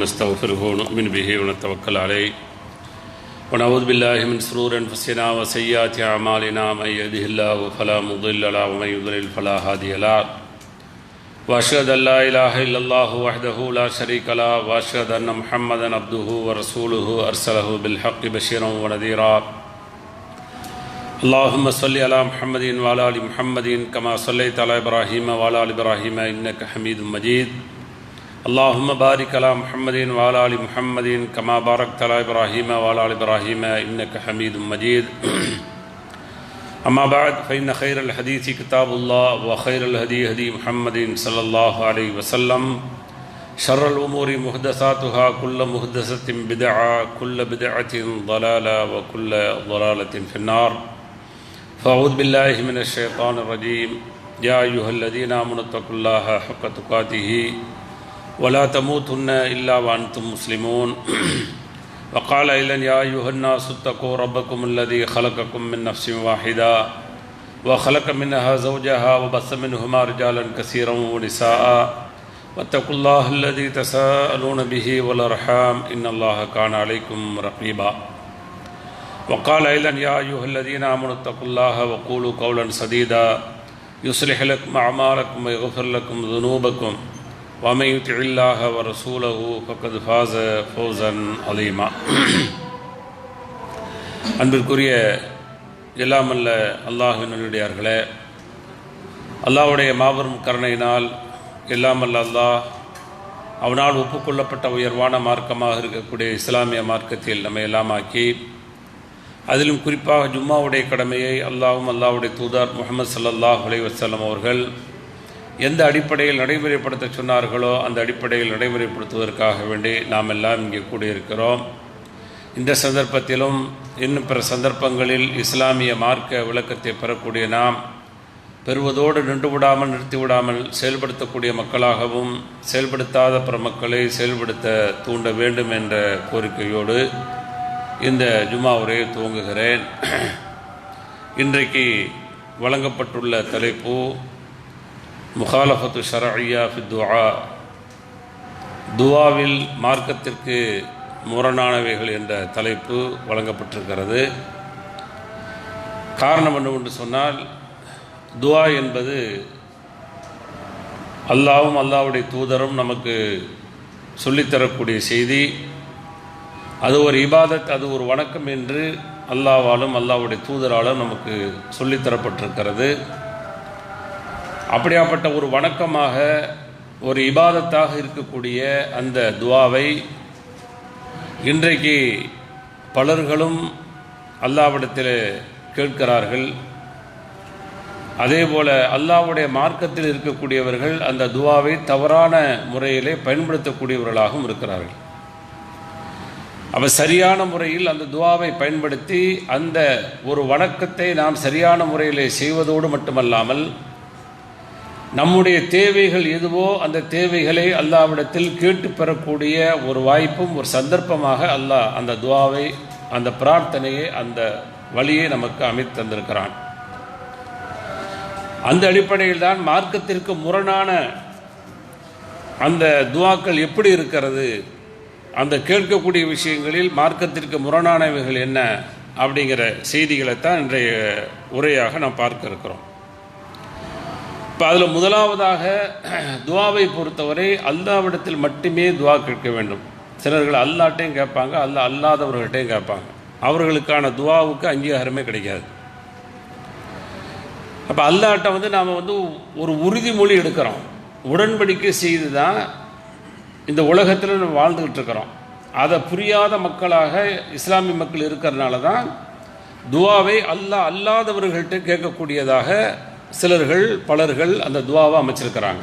ونستغفره ونؤمن به ونتوكل عليه ونعوذ بالله من شرور أنفسنا وسيئات أعمالنا من يهده الله فلا مضل له ومن يضلل فلا هادي له وأشهد أن لا إله إلا الله وحده لا شريك له وأشهد أن محمدا عبده ورسوله أرسله بالحق بشيرا ونذيرا اللهم صل على محمد وعلى آل محمد كما صليت على إبراهيم وعلى آل إبراهيم إنك حميد مجيد اللهم بارك على محمد وعلى آل محمد كما باركت على إبراهيم وعلى آل إبراهيم إنك حميد مجيد أما بعد فإن خير الحديث كتاب الله وخير الهدي هدي محمد صلى الله عليه وسلم شر الأمور محدثاتها كل محدثة بدعة كل بدعة ضلالة وكل ضلالة في النار فأعوذ بالله من الشيطان الرجيم يا أيها الذين آمنوا اتقوا الله حق تقاته ولا تموتن إلا وأنتم مسلمون وقال أيضا يا أيها الناس اتقوا ربكم الذي خلقكم من نفس واحدة وخلق منها زوجها وبث منهما رجالا كثيرا ونساء واتقوا الله الذي تساءلون به والأرحام إن الله كان عليكم رقيبا وقال أيضا يا أيها الذين آمنوا اتقوا الله وقولوا قولا سديدا يصلح لكم أعمالكم ويغفر لكم ذنوبكم ومن يطع الله ورسوله فقد فاز فوزا عظيما அன்பிற்குரிய எல்லாமல்ல அல்லாஹ்வின் நல்லடியார்களே, அல்லாஹ்வுடைய மாபெரும் கருணையினால் எல்லாமல்ல அல்லாஹ் அவனால் ஒப்புக்கொள்ளப்பட்ட உயர்வான மார்க்கமாக இருக்கக்கூடிய இஸ்லாமிய மார்க்கத்தில் நம்மை எல்லாமாக்கி, அதிலும் குறிப்பாக ஜும்மாவுடைய கடமையை அல்லாஹ்வும் அல்லாஹ்வுடைய தூதர் முஹம்மது ஸல்லல்லாஹு அலைஹி வஸல்லம் அவர்கள் எந்த அடிப்படையில் நடைமுறைப்படுத்த சொன்னார்களோ அந்த அடிப்படையில் நடைமுறைப்படுத்துவதற்காக வேண்டி நாம் எல்லாம் இங்கே கூடியிருக்கிறோம். இந்த சந்தர்ப்பத்திலும் இன்னும் பிற சந்தர்ப்பங்களில் இஸ்லாமிய மார்க்க விளக்கத்தை பெறக்கூடிய நாம் பெறுவதோடு நின்றுவிடாமல் நிறுத்திவிடாமல் செயல்படுத்தக்கூடிய மக்களாகவும் செயல்படுத்தாத பிற மக்களை செயல்படுத்த தூண்ட வேண்டும் என்ற கோரிக்கையோடு இந்த ஜும்மா உரையை துவங்குகிறேன். இன்றைக்கு வழங்கப்பட்டுள்ள தலைப்பு முகாலஃபத்து ஷரஇய்யா ஃபி துஆ, துஆவில் மார்க்கத்திற்கு முரணானவைகள் என்ற தலைப்பு வழங்கப்பட்டிருக்கிறது. காரணம் என்னவென்று சொன்னால், துஆ என்பது அல்லாஹ்வும் அல்லாஹ்வுடைய தூதரும் நமக்கு சொல்லித்தரக்கூடிய செய்தி. அது ஒரு இபாதத், அது ஒரு வணக்கம் என்று அல்லாஹ்வாலும் அல்லாஹ்வுடைய தூதராலும் நமக்கு சொல்லித்தரப்பட்டிருக்கிறது. அப்படியாப்பட்ட ஒரு வணக்கமாக, ஒரு இபாதத்தாக இருக்கக்கூடிய அந்த துஆவை இன்றைக்கு பலர்களும் அல்லாஹ்விடத்தில் கேட்கிறார்கள். அதே போல் அல்லாஹ்வுடைய மார்க்கத்தில் இருக்கக்கூடியவர்கள் அந்த துஆவை தவறான முறையிலே பயன்படுத்தக்கூடியவர்களாகவும் இருக்கிறார்கள். அப்போ சரியான முறையில் அந்த துஆவை பயன்படுத்தி அந்த ஒரு வணக்கத்தை நாம் சரியான முறையிலே செய்வதோடு மட்டுமல்லாமல், நம்முடைய தேவைகள் எதுவோ அந்த தேவைகளை அல்லாஹ்விடத்தில் கேட்டு பெறக்கூடிய ஒரு வாய்ப்பும் ஒரு சந்தர்ப்பமாக அல்லாஹ் அந்த துஆவை, அந்த பிரார்த்தனையை, அந்த வழியை நமக்கு அமைத்து தந்திருக்கிறான். அந்த அடிப்படையில் தான் மார்க்கத்திற்கு முரணான அந்த துஆக்கள் எப்படி இருக்கிறது, அந்த கேட்கக்கூடிய விஷயங்களில் மார்க்கத்திற்கு முரணானவைகள் என்ன அப்படிங்கிற செய்திகளைத்தான் இன்றைய உரையாக நாம் பார்க்க இருக்கிறோம். இப்போ அதில் முதலாவதாக துஆவை பொறுத்தவரை அல்லாஹ்விடத்தில் மட்டுமே துஆ கேட்க வேண்டும். சிலர்கள் அல்லாஹ்ட்டையும் கேட்பாங்க, அல்லாஹ் அல்லாதவர்கள்ட்டையும் கேட்பாங்க. அவர்களுக்கான துஆவுக்கு அங்கீகாரமே கிடைக்காது. அப்போ அல்லாஹ்ட்ட நாம் ஒரு உறுதிமொழி எடுக்கிறோம், உடன்படிக்கை செய்து தான் இந்த உலகத்தில் நம்ம வாழ்ந்துக்கிட்டு இருக்கிறோம். அதை புரியாத மக்களாக இஸ்லாமிய மக்கள் இருக்கிறதுனால தான் துஆவை அல்லாஹ் அல்லாதவர்கள்ட்ட கேட்கக்கூடியதாக பலர்கள் அந்த துஆவை அமைச்சிருக்கிறாங்க.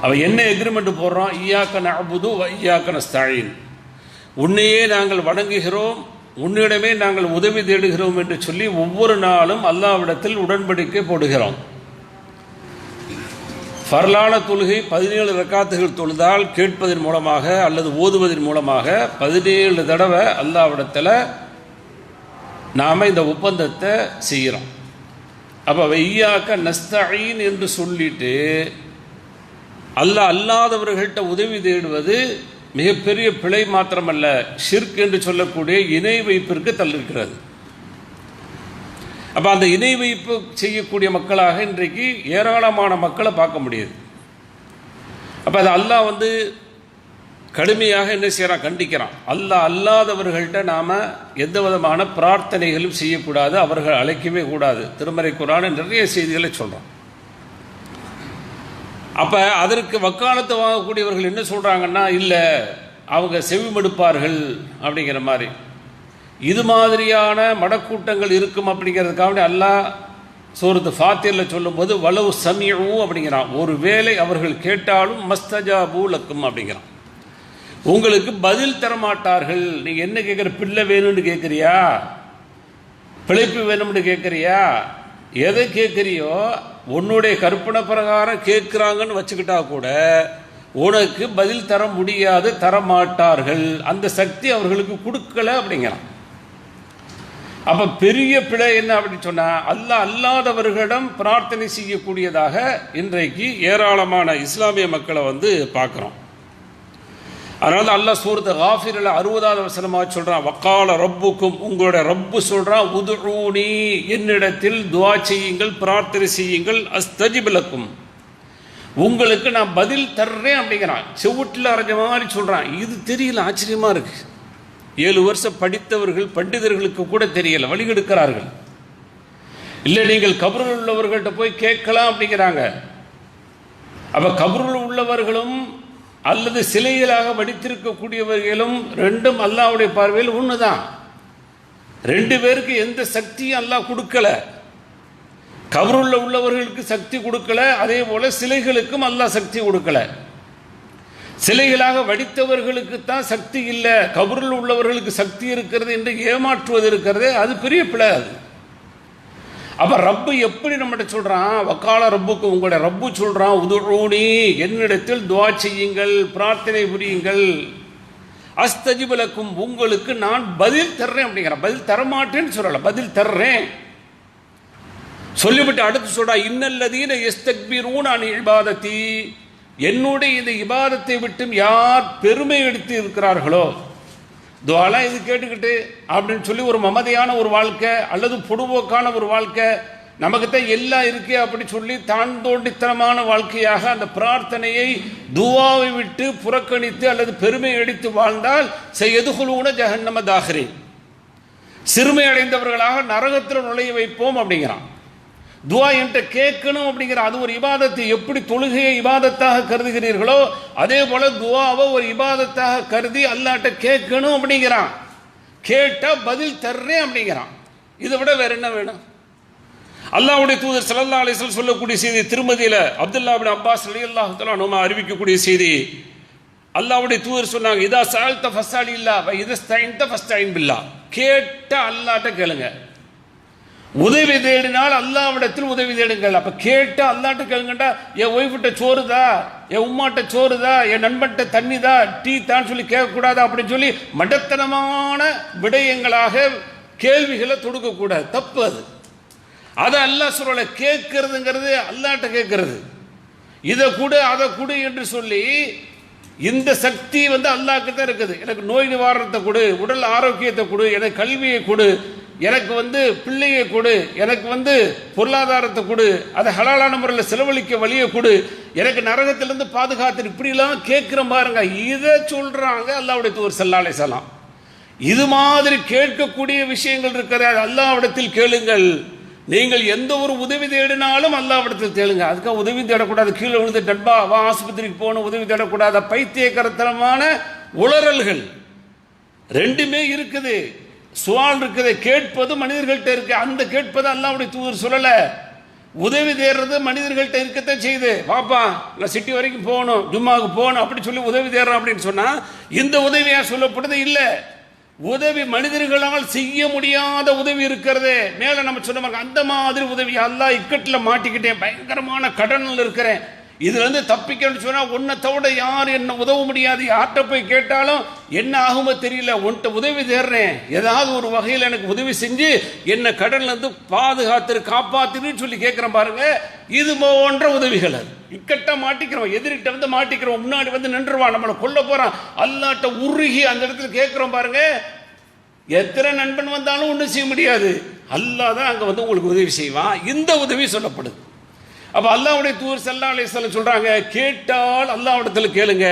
அவன் என்ன எக்ரிமெண்ட் போடுறோம், இய்யாக நஅ்புது வ இய்யாக நஸ்தஈன், உன்னையே நாங்கள் வணங்குகிறோம், உன்னிடமே நாங்கள் உதவி தேடுகிறோம் என்று சொல்லி ஒவ்வொரு நாளும் அல்லாஹ்விடத்தில் உடன்படிக்கை போடுகிறோம். ஃபர்லான தொழுகை 17 ரக்காத்துகள் தொழுதால் கேட்பதன் மூலமாக அல்லது ஓதுவதன் மூலமாக 17 தடவை அல்லாஹ்விடத்தில் நாம் இந்த ஒப்பந்தத்தை செய்கிறோம். அப்போ இய்யாக நஸ்தஈன் என்று சொல்லிட்டு அல்லாஹ் அல்லாதவர்கள்ட்ட உதவி தேடுவது மிகப்பெரிய பிழை மாத்திரமல்ல, ஷிர்க் என்று சொல்லக்கூடிய இணை வைப்பிற்கு தள்ளிருக்கிறது. அப்போ அந்த இணை வைப்பு செய்யக்கூடிய மக்களாக இன்றைக்கு ஏராளமான மக்களை பார்க்க முடியுது. அப்போ அது அல்லாஹ் கடுமையாக என்ன செய்கிறான், கண்டிக்கிறான். அல்லாஹ் அல்லாதவர்கள்ட்ட நாம் எந்த விதமான பிரார்த்தனைகளும் செய்யக்கூடாது, அவர்கள் அழைக்கவே கூடாது. திருமறை குர்ஆன் நிறைய செய்திகளை சொல்கிறோம். அப்போ அதற்கு வக்காலத்து வாங்கக்கூடியவர்கள் என்ன சொல்கிறாங்கன்னா, இல்லை அவங்க செவிமடுப்பார்கள் அப்படிங்கிற மாதிரி. இது மாதிரியான மடக்கூட்டங்கள் இருக்கும் அப்படிங்கிறதுக்காக அல்லாஹ் சூரத்து ஃபாத்திரில் சொல்லும்போது வலவு சமியூ அப்படிங்கிறான். ஒரு வேளை அவர்கள் கேட்டாலும் மஸ்தஜாபூ லக்கும் அப்படிங்கிறான். உங்களுக்கு பதில் தரமாட்டார்கள். நீங்கள் என்ன கேட்குற, பிள்ளை வேணும்னு கேட்குறியா, பிழைப்பு வேணும்னு கேட்குறியா, எதை கேட்குறியோ உன்னுடைய கற்பனை பிரகாரம் கேட்குறாங்கன்னு வச்சுக்கிட்டா கூட உனக்கு பதில் தர முடியாது, தரமாட்டார்கள். அந்த சக்தி அவர்களுக்கு கொடுக்கல அப்படிங்கிறான். அப்போ பெரிய பிழை என்ன அப்படின்னு சொன்னால், அல்லாஹ் அல்லாதவர்களிடம் பிரார்த்தனை செய்யக்கூடியதாக இன்றைக்கு ஏராளமான இஸ்லாமிய மக்களை பார்க்குறோம். அதனால அல்லாஹ் சூரத்து காஃபிரில் 60வது வசனமாக சொல்கிறான், வக்கால ரப்புக்கும், உங்களுடைய ரப்பு சொல்கிறான், உதுஊனி, என்னிடத்தில் துஆ செய்யுங்கள், பிரார்த்தனை செய்யுங்கள், அஸ்தஜிப் லக்கும், உங்களுக்கு நான் பதில் தர்றேன் அப்படிங்கிறான். செவுட்டில் அரைஞ்ச மாதிரி சொல்கிறான். இது தெரியல, ஆச்சரியமாக இருக்குது. 7 வருஷம் படித்தவர்கள் பண்டிதர்களுக்கு கூட தெரியல, வழிகெடுக்கிறார்கள். இல்லை நீங்கள் கபரில் உள்ளவர்கள்ட்ட போய் கேட்கலாம் அப்படிங்கிறாங்க. அப்போ கபரில் உள்ளவர்களும் அல்லது சிலைகளாக வடித்திருக்கக்கூடியவர்களும் ரெண்டும் அல்லாஹ்வுடைய பார்வையில் ஒன்று தான். 2 பேருக்கு எந்த சக்தியும் அல்லாஹ் கொடுக்கல. கபருள்ள உள்ளவர்களுக்கு சக்தி கொடுக்கல, அதே போல சிலைகளுக்கும் அல்லாஹ் சக்தி கொடுக்கல. சிலைகளாக வடித்தவர்களுக்கு தான் சக்தி இல்லை, கபருள் உள்ளவர்களுக்கு சக்தி இருக்கிறது என்று ஏமாற்றுவது இருக்கிறது, அது பெரிய பிழை. அது அப்போ ரப்பு எப்படி நம்மகிட்ட சொல்கிறான், வக்கால ரப்புக்கு, உங்களுடைய ரப்பு சொல்கிறான், உதுஊனி, என்னிடத்தில் துஆ செய்யுங்கள், பிரார்த்தனை புரியுங்கள், அஸ்தஜிப் லக்கும், உங்களுக்கு நான் பதில் தர்றேன் அப்படிங்கிறேன். பதில் தரமாட்டேன்னு சொல்லலை, பதில் தர்றேன் சொல்லிவிட்டு அடுத்து சொல்றா, இன்னல்லதீன யஸ்தக்பிரூன அன் இபாதத்தி, என்னுடைய இந்த இபாதத்தை விட்டும் யார் பெருமை எடுத்து இருக்கிறார்களோ, துஆலாம் இது கேட்டுக்கிட்டு அப்படின்னு சொல்லி ஒரு மமதையான ஒரு வாழ்க்கை அல்லது பொடுபோக்கான ஒரு வாழ்க்கை, நமக்குத்தான் எல்லாம் இருக்கே அப்படி சொல்லி தான் தோண்டித்தனமான வாழ்க்கையாக அந்த பிரார்த்தனையை துஆவை விட்டு புறக்கணித்து அல்லது பெருமை அடித்து வாழ்ந்தால் சயதுகுலூன ஜஹன்னம தாஹிரீன், சிறுமை அடைந்தவர்களாக நரகத்தில் நுழைய வைப்போம் அப்படிங்கிறான். துஆ என்கிட்ட கேட்கணும் அப்படிங்கிற அது ஒரு இபாதத்தை, எப்படி தொழுகையை இபாதத்தாக கருதுகிறீர்களோ அதே போல துஆவை ஒரு இபாதத்தாக கருதி அல்லாஹ்ட்ட கேட்கணும் அப்படிங்கிறான். கேட்டா பதில் தர்றேன் அப்படிங்கிறான். இதை விட வேற என்ன வேணும்? அல்லாஹ்வுடைய தூதர் ஸல்லல்லாஹு அலைஹி வஸல்லம் சொல்லக்கூடிய செய்தி, திருமதியில அப்துல்லா இப்னு அப்பாஸ் ரலியல்லாஹு தஆலா அன்ஹுமா அறிவிக்கக்கூடிய செய்தி, அல்லாஹ்வுடைய தூதர் சொன்னாங்க, இதா சஅல்த ஃபஸ்அலில்லாஹ் வ இதா ஸ்தஅன்த ஃபஸ்தஇன் பில்லாஹ், கேட்ட அல்லாஹ்ட்ட கேளுங்க, உதவி தேடினால் அல்லாஹ்விடத்தில் உதவி தேடுங்கள். அப்ப கேட்டு அல்லாஹ்ட்ட கேளுங்கடா, என் ஒய்ஃப்ட்ட சோறுதா, என் உம்மாட்ட சோறுதா, என் நண்பன்ட்ட தண்ணிதா, டீ தான் சொல்லி கேட்கக்கூடாதா அப்படின்னு சொல்லி மடத்தனமான விடயங்களாக கேள்விகளை தொடுக்கக்கூடாது, தப்பு அது. அதை அல்லாஹ் சொல்லல, கேட்கறதுங்கிறது அல்லாஹ்ட்ட கேட்கறது. இதை கொடு அதை கொடு என்று சொல்லி இந்த சக்தி அல்லாஹ்க்கு தான் இருக்குது. எனக்கு நோய் நிவாரணத்தை கொடு, உடல் ஆரோக்கியத்தை கொடு, எனக்கு கல்வியை கொடு, எனக்கு பிள்ளையை கொடு, எனக்கு பொருளாதாரத்தை கொடு, அதை ஹலாலான முறையில் செலவழிக்க வழியை கொடு, எனக்கு நரகத்திலிருந்து பாதுகாத்து, இப்படிலாம் கேட்குற பாருங்க. இதை சொல்றாங்க அல்லாஹ்வுடைய தூதர் ஸல்லல்லாஹு அலைஹி வஸல்லம். இது மாதிரி கேட்கக்கூடிய விஷயங்கள் இருக்கிறது, அது அல்லாஹ்விடத்தில் கேளுங்கள். நீங்கள் எந்த ஒரு உதவி தேடினாலும் அல்லாஹ்விடத்தில் தேடுங்க. அதுக்காக உதவி தேடக்கூடாது, கீழே விழுந்து டப்பா வா ஆஸ்பத்திரிக்கு போகணும், உதவி தேடக்கூடாத பைத்தியக்கரத்தனமான உளறல்கள் ரெண்டுமே இருக்குது. சுவால் இருக்குது, கேட்பது மனிதர்கள்ட்ட இருக்கு, அந்த கேட்பது அல்லாஹ்வுடைய தூதர் சொல்லல. உதவி தேடுறது மனிதர்கள்ட்ட இருக்கத்தான் செய்யுது. வாப்பா நான் சிட்டி வரைக்கும் போகணும், ஜும்மாவுக்கு போகணும் அப்படி சொல்லி உதவி தேடுறோம் அப்படின்னு சொன்னா இந்த உதவியா சொல்லப்படுது இல்லை. உதவி மனிதர்களால் செய்ய முடியாத உதவி இருக்கிறது. மேல நம்ம சொன்ன அந்த மாதிரி உதவி, அல்லாஹ் இக்கட்டில் மாட்டிக்கிட்டேன், பயங்கரமான கடனில் இருக்கிறேன், இதுல இருந்து தப்பிக்கணும்னு சொன்னா உன்னை தவிர யார் என்ன உதவ முடியாது, யார்கிட்ட போய் கேட்டாலும் என்ன ஆகுமோ தெரியல, உன்கிட்ட உதவி தேடுறேன், ஏதாவது ஒரு வகையில் எனக்கு உதவி செஞ்சு என்ன கடல்ல இருந்து பாதுகாத்து காப்பாத்துன்னு சொல்லி கேட்கிறேன் பாருங்க. இது போன்ற உதவிகள். அது இக்கட்ட மாட்டிக்கிறோம், எதிரிட்ட வந்து மாட்டிக்கிறோம், முன்னாடி வந்து நின்றுவான், நம்மளை கொல்ல போறான், அல்லாட்ட உருகி அந்த இடத்துல கேட்கிறோம் பாருங்க. எத்தனை நண்பன் வந்தாலும் ஒன்றும் செய்ய முடியாது, அல்லாஹ் தான் அங்கே வந்து உங்களுக்கு உதவி செய்வான். இந்த உதவி சொல்லப்படுது. அப்போ அல்லாஹ்வுடைய தூதர் ஸல்லல்லாஹு அலைஹி வஸல்லம் சொல்றாங்க, கேட்டால் அல்லாஹ்விடத்தில் கேளுங்க,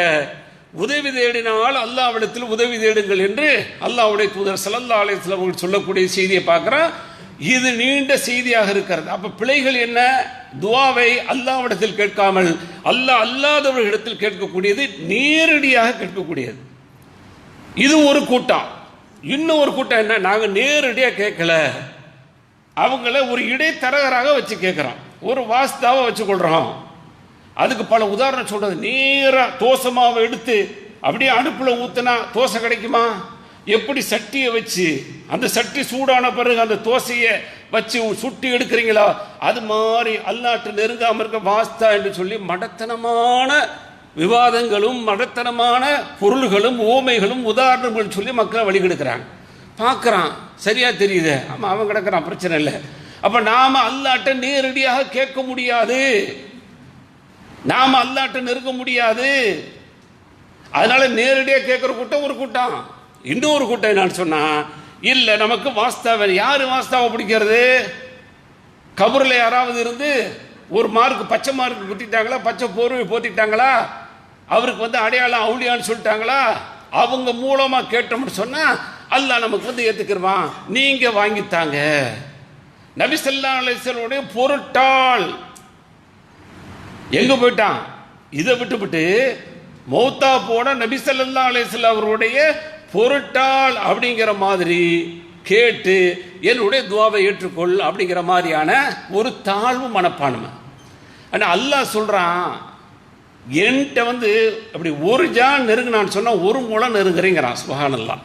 உதவி தேடினால் அல்லாஹ்விடத்தில் உதவி தேடுங்கள் என்று அல்லாஹ்வுடைய தூதர் ஸல்லல்லாஹு அலைஹி வஸல்லம் அவர்கள் சொல்லக்கூடிய செய்தியை பார்க்குறோம். இது நீண்ட செய்தியாக இருக்கிறது. அப்போ பிழைகள் என்ன? துஆவை அல்லாஹ்விடத்தில் கேட்காமல் அல்லாஹ் அல்லாதவர்களிடத்தில் கேட்கக்கூடியது, நேரடியாக கேட்கக்கூடியது. இது ஒரு கூட்டம். இன்னும் ஒரு கூட்டம் என்ன? நாங்கள் நேரடியாக கேட்கல, அவங்கள ஒரு இடைத்தரகராக வச்சு கேட்குறோம், ஒரு வாஸ்தாவை வச்சு கொள்கிறோம். அதுக்கு பல உதாரணம் சொல்றது. நேராக தோசை மாவை எடுத்து அப்படியே அடுப்பில் ஊற்றினா தோசை கிடைக்குமா? எப்படி சட்டியை வச்சு அந்த சட்டி சூடான பிறகு அந்த தோசையை வச்சு சுட்டி எடுக்கிறீங்களா? அது மாதிரி அல்லாஹ்ட்ட நெருங்காமல் இருக்க வாஸ்தா என்று சொல்லி மடத்தனமான விவாதங்களும் மடத்தனமான பொருள்களும் ஓமைகளும் உதாரணங்களும் சொல்லி மக்களை வழிகெடுக்கிறாங்க. பார்க்குறான், சரியா தெரியுது, ஆமாம் அவன் கிடக்கிறான், பிரச்சனை இல்லை. அப்போ நாம் அல்லாஹ்ட்ட நேரடியாக கேட்க முடியாது, நாம் அல்லாஹ்ட்ட நெருங்க முடியாது. அதனால நேரடியாக கேட்குற கூட்டம் ஒரு கூட்டம். இன்னொரு கூட்டம் என்னன்னு சொன்னா, இல்லை நமக்கு வாஸ்தாவை, யாரு வாஸ்தாவை பிடிக்கிறது? கபூரில் யாராவது இருந்து ஒரு மார்க்கு பச்சை மார்க்கு குத்திட்டாங்களா, பச்சை போர்வை போத்திட்டாங்களா, அவருக்கு வந்து அடையாளம் அவுளியான்னு சொல்லிட்டாங்களா, அவங்க மூலமா கேட்டோம்னு சொன்னா அல்லாஹ் நமக்கு வந்து ஏத்துக்கிடுவான். நீங்க வாங்கித்தாங்க. நபி ஸல்லல்லாஹு அலைஹி வஸல்லம் பொருட்டால் எங்க போயிட்டான்? இதை விட்டுவிட்டு மௌத்தா போன நபி ஸல்லல்லாஹு அலைஹி வஸல்லம் அவருடைய பொருட்டால் அப்படிங்கிற மாதிரி கேட்டு என்னுடைய துஆவை ஏற்றுக்கொள் அப்படிங்கிற மாதிரியான ஒரு தாழ்வு மனப்பான்மை. ஆனால் அல்லாஹ் சொல்றான், என்கிட்ட வந்து அப்படி ஒரு ஜான் நெருங்கினான்னு சொன்னா ஒரு முளம் நெருங்குறீங்கிறான். சுப்ஹானல்லாஹ்.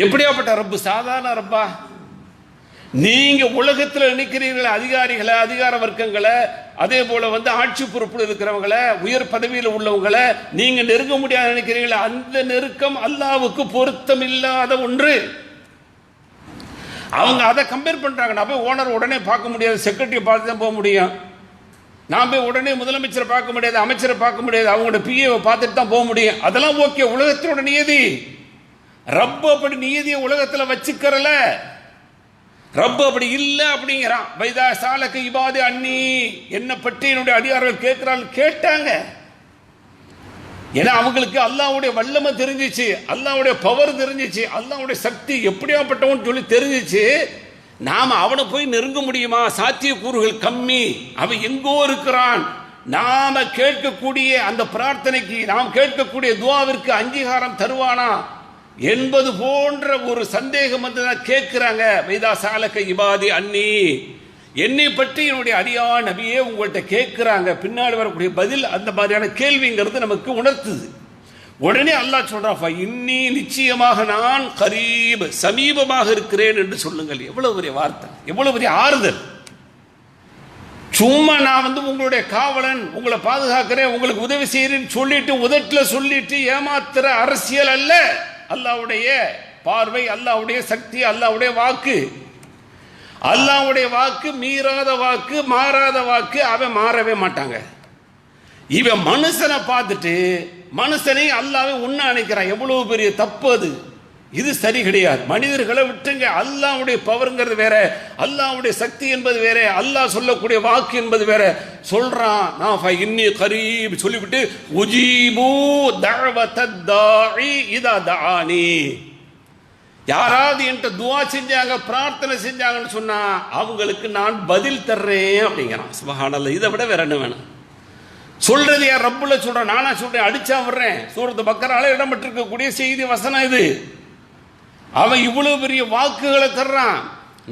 எப்படியாப்பட்ட ரப்பு? சாதாரண ரப்பா? நீங்க உலகத்தில் நினைக்கிறீர்கள் அதிகாரிகளை, அதிகார வர்க்கங்களை, அதே போல வந்து ஆட்சி பொறுப்பில் இருக்கிறவங்களை, உயர் பதவியில் உள்ளவங்களை நீங்க நெருங்க முடியாது நினைக்கிறீங்களா? அந்த நெருக்கம் அல்லாஹ்வுக்கு பொருத்தம் இல்லாத ஒன்று. அவங்க அதை கம்பேர் பண்றாங்க. நான் போய் ஓனர் உடனே பார்க்க முடியாது, செக்ரட்டரியை பார்த்து தான் போக முடியும். நான் போய் உடனே முதலமைச்சரை பார்க்க முடியாது, அமைச்சரை பார்க்க முடியாது, அவங்களோட பிஏவை பார்த்துட்டு தான் போக முடியும். அதெல்லாம் ஓகே, உலகத்தினோட நியதி. ரப்பு அப்படி நியதியை உலகத்தில் வச்சுக்கிறல. ரப்பு அப்படி இல்லை அப்படிங்கிறான். வைதா சாலக இபாதி அன்னி, என்னை பற்றி என்னுடைய அடியார்கள் கேட்கிறார்கள். கேட்டாங்க. ஏன்னா அவங்களுக்கு அல்லாஹ்வுடைய வல்லமை தெரிஞ்சிச்சு, அல்லாஹ்வுடைய பவர் தெரிஞ்சிச்சு, அல்லாஹ்வுடைய சக்தி எப்படியாப்பட்டவன் சொல்லி தெரிஞ்சிச்சு. நாம அவனை போய் நெருங்க முடியுமா? சாத்தியக்கூறுகள் கம்மி. அவன் எங்கோ இருக்கிறான். நாம கேட்கக்கூடிய அந்த பிரார்த்தனைக்கு, நாம் கேட்கக்கூடிய துஆவிற்கு அங்கீகாரம் தருவானா என்பது போன்ற ஒரு சந்தேகம் வந்து கேட்கிறாங்க. வைதா சாலக இபாதி அன்னி, என்னை பற்றி என்னுடைய அடியான் நபியே உங்கள்கிட்ட கேட்கிறாங்க. பின்னாடி வரக்கூடிய பதில் அந்த மாதிரியான கேள்விங்கிறது நமக்கு உணர்த்துது. உடனே அல்லாஹ் சொல்றான், இன்னி நிச்சயமாக நான் கரீப், சமீபமாக இருக்கிறேன் என்று சொல்லுங்கள். எவ்வளவு பெரிய வார்த்தை, எவ்வளவு பெரிய ஆறுதல். சும்மா நான் வந்து உங்களுடைய காவலன், உங்களை பாதுகாக்கிறேன், உங்களுக்கு உதவி செய்யறேன்னு சொல்லிட்டு உதட்டுல சொல்லிட்டு ஏமாத்துற அரசியல் அல்ல. அல்லாஹ்வுடைய பார்வை, அல்லாஹ்வுடைய சக்தி, அல்லாஹ்வுடைய வாக்கு. அல்லாஹ்வுடைய வாக்கு மீறாத வாக்கு, மாறாத வாக்கு. அவன் மாறவே மாட்டாங்க. இவன் மனுஷனை பார்த்துட்டு மனுஷனை அல்லாஹ்வை உண்ண நினைக்கிறான். எவ்வளவு பெரிய தப்பு அது. இது சரி கிடையாது. மனிதர்களை விட்டுங்க. அல்லாஹ்வுடைய பவர்ங்கிறது வேற, அல்லாஹ்வுடைய சக்தி என்பது வேற, அல்லாஹ் சொல்லக்கூடிய வாக்கு என்பது வேற. சொல்றான், நான் இன்னி கரீப் சொல்லிவிட்டு உஜீபு தஅவத்தத் தாஇ இதா தஆனி, யாராவது என்கிட்ட துஆ செஞ்சாங்க, பிரார்த்தனை செஞ்சாங்கன்னு சொன்னா அவங்களுக்கு நான் பதில் தர்றேன் அப்படிங்கிறான். சுப்ஹானல்லாஹ். இதை விட வேற என்ன வேணும்? சொல்றது யார்? ரப்புல சொல்றேன், நானா சொல்றேன், அடிச்சா வர்றேன். சூரத்து பக்கரால இடம்பெற்றிருக்கக்கூடிய செய்தி வசனம் இது. அவன் இவ்வளவு பெரிய வாக்குகளை தர்றான்.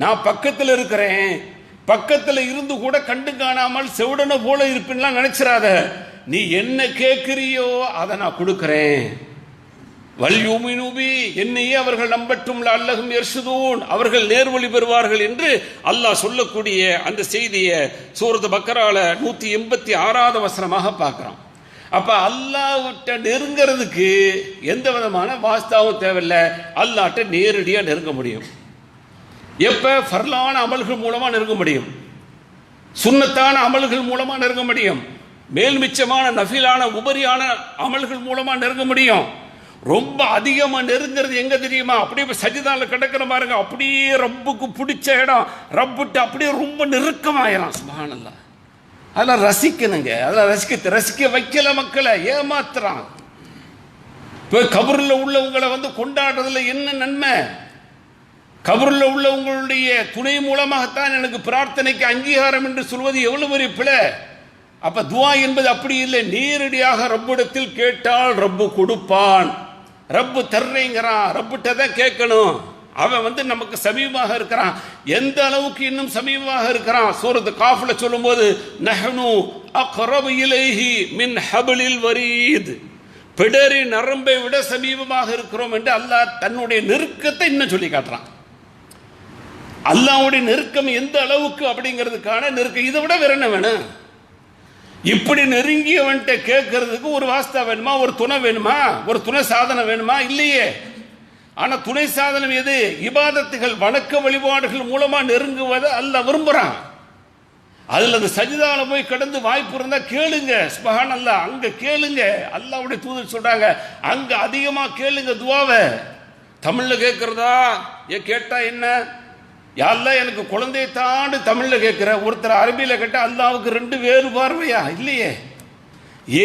நான் பக்கத்தில் இருக்கிறேன், பக்கத்தில் இருந்து கூட கண்டு காணாமல் செவுடனை போல இருப்பேன்லாம் நினைச்சிடாத. நீ என்ன கேட்கிறியோ அதை நான் கொடுக்கிறேன். வல்யூமினுபி, என்னையே அவர்கள் நம்பட்டும், லஅல்லஹும் யர்ஷுதூன், அவர்கள் நேர்வழி பெறுவார்கள் என்று அல்லாஹ் சொல்லக்கூடிய அந்த செய்தியை சூரத்து பக்கரால 186வது வசனமாக பார்க்கிறோம். அப்ப அல்லாஹ்விட்ட நெருங்கிறதுக்கு எந்த விதமான வாஸ்தாவும் தேவையில்லை. அல்லாஹ்ட்ட நேரடியா நெருங்க முடியும். எப்ப? ஃபர்லான அமல்கள் மூலமா நெருங்க முடியும், சுன்னத்தான அமல்கள் மூலமா நெருங்க முடியும், மேல் மிச்சமான நஃபிலான உபரியான அமல்கள் மூலமா நெருங்க முடியும். ரொம்ப அதிகமா நெருங்கிறது எங்க தெரியுமா? அப்படியே சஜிதால கிடக்கிற பாருங்க, அப்படியே ரப்புக்கு பிடிச்ச இடம், ரப்புட்டு அப்படியே ரொம்ப நெருக்கமாயிரும். சுப்ஹானல்லாஹ். அதெல்லாம் ரசிக்கணுங்க, அதெல்லாம் ரசிக்க வைக்கல மக்களை, ஏமாத்துறான். இப்போ கபூரில் உள்ளவங்களை கொண்டாடுறதுல என்ன நன்மை? கபூரில் உள்ளவங்களுடைய துணை மூலமாகத்தான் எனக்கு பிரார்த்தனைக்கு அங்கீகாரம் என்று சொல்வது எவ்வளவு பெரிய பிழை. அப்ப துவா என்பது அப்படி இல்லை. நேரடியாக ரப்பிடத்தில் கேட்டால் ரப்பு கொடுப்பான். ரப்பு தர்றேங்கிறான், ரப்புட்ட தான் கேட்கணும். அவன் நமக்கு சமீபமாக இருக்கிறான். எந்த அளவுக்கு இன்னும் சமீபமாக இருக்கிறான்? சூரத்து காஃப்ல சொல்லும்போது நஹ்னு அக்ரபு இலைஹி மின் ஹப்லில் வரீத், பிடரி நரம்பை விட சமீபமாக இருக்கிறோம் என்று அல்லாஹ் தன்னுடைய நெருக்கத்தை இன்னும் சொல்லி காட்டுறான். அல்லாஹ்வுடைய நெருக்கம் எந்த அளவுக்கு அப்படிங்கிறதுக்கான நெருக்கம். இதை விட வேற என்ன வேணும்? இப்படி நெருங்கியவன்ட்ட கேட்கறதுக்கு ஒரு வாஸ்தா வேணுமா? ஒரு துணை வேணுமா? ஒரு துணை சாதனம் வேணுமா? இல்லையே. ஆனா துணை சாதனம் எது? இபாதத்துகள், வணக்க வழிபாடுகள் மூலமா நெருங்குவதை அல்லாஹ் விரும்புறான். அதுல அந்த சஜிதால போய் கடந்து வாய்ப்பு இருந்தா கேளுங்க. சுப்ஹானல்லாஹ், அங்க கேளுங்க. அல்லாஹ்வுடைய தூதர் சொல்றாங்க, அங்க அதிகமா கேளுங்க துஆவை. தமிழ்ல கேட்கறதா? கேட்டா என்ன? யா அல்லாஹ் எனக்கு குழந்தையை தாண்டி தமிழ்ல கேட்கிற, ஒருத்தர் அரபியில கேட்டா அல்லாஹ்வுக்கு ரெண்டு வேறு பார்வையா? இல்லையே.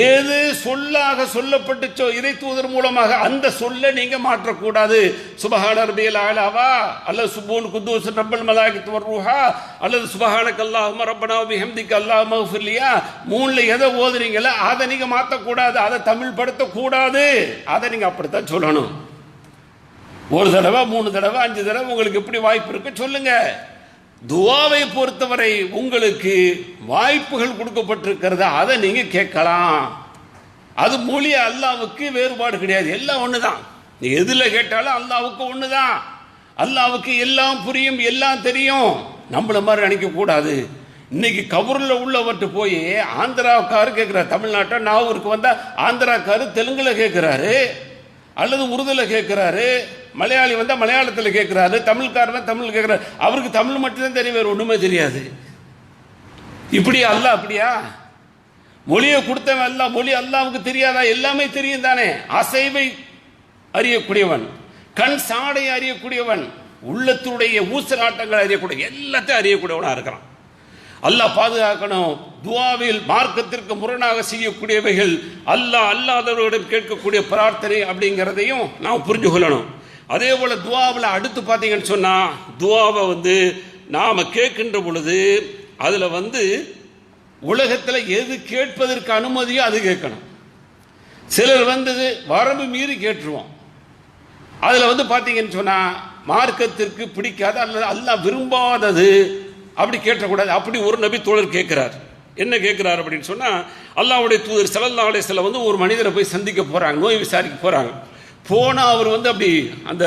ஏது சொல்லாக சொல்லப்பட்டுச்சோ இறை தூதர் மூலமாக அந்த சொல்ல நீங்க மாற்றக்கூடாது. சுபஹான ரப்பியல் ஆலாவா, அல்லது சுபூன் குத்தூஸ் ரப்பல் மலாயிகத்து வர்ரூஹா, அல்லது சுபஹானக அல்லாஹும்ம ரப்பனா வ பிஹம்திக அல்லாஹும்ம ஃபிர்லியா, மூணுல எதை ஓதுறீங்களோ அதை நீங்க மாற்றக்கூடாது, அதை தமிழ் படுத்தக்கூடாது. அதை நீங்க அப்படித்தான் சொல்லணும். ஒரு தடவை, 3 தடவை, 5 தடவை உங்களுக்கு எப்படி வாய்ப்பு இருக்கு சொல்லுங்க. துஆவை பொறுத்தவரை உங்களுக்கு வாய்ப்புகள் கொடுக்கப்பட்டிருக்கிறத அதை நீங்க கேட்கலாம். அது மொழி அல்லாஹ்வுக்கு வேறுபாடு கிடையாது, எல்லாம் ஒண்ணுதான். நீ எதுல கேட்டாலும் அல்லாஹ்வுக்கு ஒண்ணுதான். அல்லாஹ்வுக்கு எல்லாம் புரியும், எல்லாம் தெரியும். நம்மள மாதிரி நினைக்க கூடாது. இன்னைக்கு கபூர்ல உள்ளவர்கிட்ட போய் ஆந்திராக்காரு கேட்கிறார், தமிழ்நாட்டை நாகூருக்கு வந்தா ஆந்திராக்காரு தெலுங்குல கேட்கிறாரு, அல்லது உருதுல கேட்கிறாரு, மலையாளி வந்தா மலையாளத்தில் கேட்கிறாரு, தமிழ்காரன் தமிழ் கேட்கிறாரு. அவருக்கு தமிழ் மட்டும்தான் தெரியும், வேறு ஒண்ணுமே தெரியாது. இப்படியா அல்லாஹ்? அப்படியா? மொழியை கொடுத்தவன் அல்லாஹ், மொழி அல்லாஹ்வுக்கு தெரியாதா? எல்லாமே தெரியும் தானே. அசைவை அறியக்கூடியவன், கண் சாடை அறியக்கூடியவன், உள்ளத்துடைய ஊசலாட்டங்கள் அறியக்கூடிய, எல்லாத்தையும் அறியக்கூடியவனா இருக்கிறான். அல்லாஹ் பாதுகாக்கணும். துஆவில் மார்க்கத்திற்கு முரணாக செய்யக்கூடியவைகள் அல்லாஹ் அல்லாதவர்களிடம் கேட்கக்கூடிய பிரார்த்தனை அப்படிங்கிறதையும் நாம் புரிஞ்சு கொள்ளணும். அதே போல துஆவில் அடுத்து பார்த்தீங்கன்னு சொன்னா, துஆவை நாம கேட்கின்ற பொழுது அதுல உலகத்தில் எது கேட்பதற்கு அனுமதியோ அது கேட்கணும். சிலர் வரம்பு மீறி கேட்டுருவோம். அதுல பார்த்தீங்கன்னு சொன்னா மார்க்கத்திற்கு பிடிக்காத அல்லது அல்லாஹ் விரும்பாதது அப்படி கேட்டக்கூடாது. அப்படி ஒரு நபி தோழர் கேட்கிறார். என்ன கேட்கிறார் அப்படின்னு சொன்னா, அல்லாஹ்வுடைய தூதர் ஸல்லல்லாஹு அலைஹி வஸல்லம் ஒரு மனிதரை போய் சந்திக்க போறாங்க, நோய் விசாரிக்க போறாங்க. போனா அவர் அப்படி அந்த